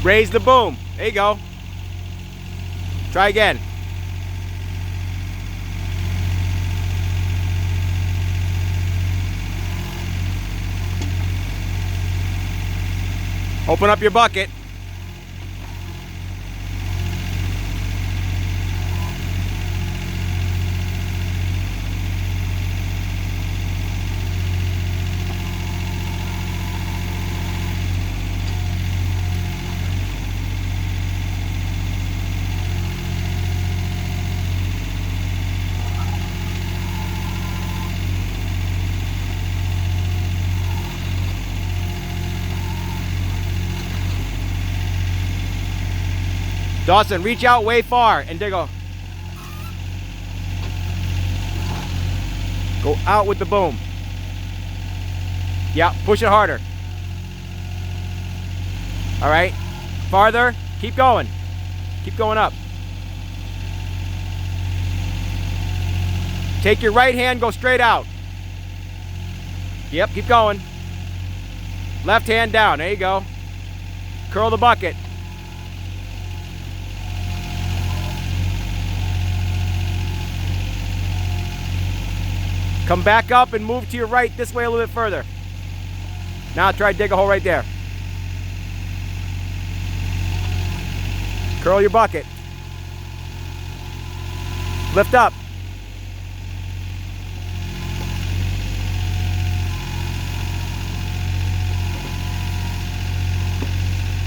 Raise the boom. There you go. Try again. Open up your bucket. Dawson, reach out way far and dig a. Go out with the boom. Yeah, push it harder. All right, farther, keep going. Keep going up. Take your right hand, go straight out. Yep, keep going. Left hand down, there you go. Curl the bucket. Come back up and move to your right this way a little bit further. Now try to dig a hole right there. Curl your bucket. Lift up.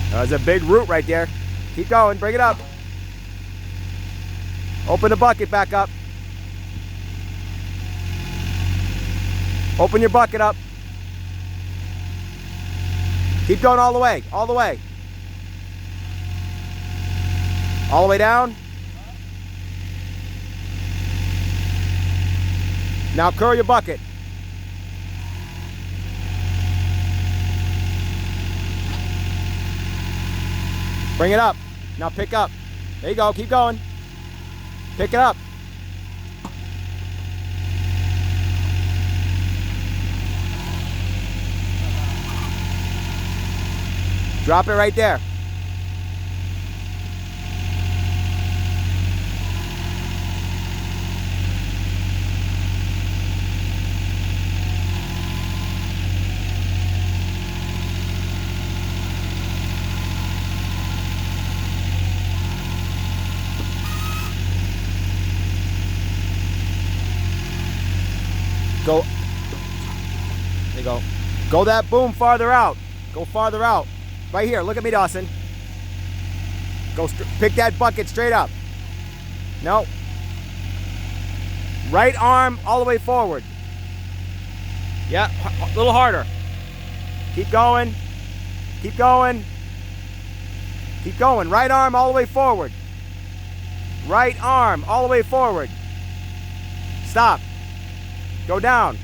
There's a big root right there. Keep going, bring it up. Open the bucket back up. Open your bucket up. Keep going all the way, all the way. All the way down. Now curl your bucket. Bring it up. Now pick up. There you go, keep going. Pick it up. Drop it right there. Go. There you go. Go that boom farther out. Go farther out. Right here, look at me, Dawson. Go, pick that bucket straight up. No. Right arm all the way forward. Yeah, a little harder. Keep going. Keep going. Keep going. Right arm all the way forward. Right arm all the way forward. Stop. Go down.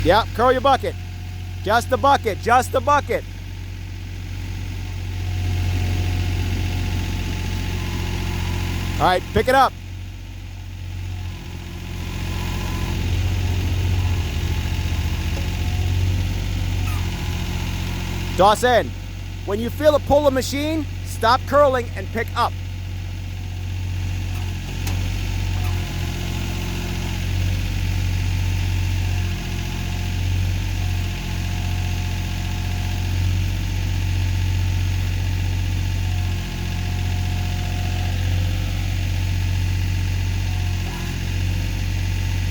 Yeah, curl your bucket. Just the bucket, just the bucket. All right, pick it up. Dawson, when you feel it pull a machine, stop curling and pick up.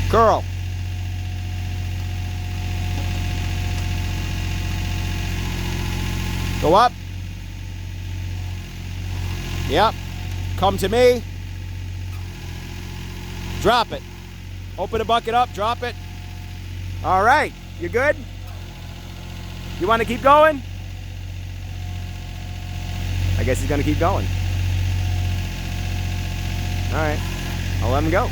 Curl. Go up. Yep. Come to me. Drop it. Open the bucket up, drop it. All right, you good? You want to keep going? I guess he's going to keep going. All right, I'll let him go.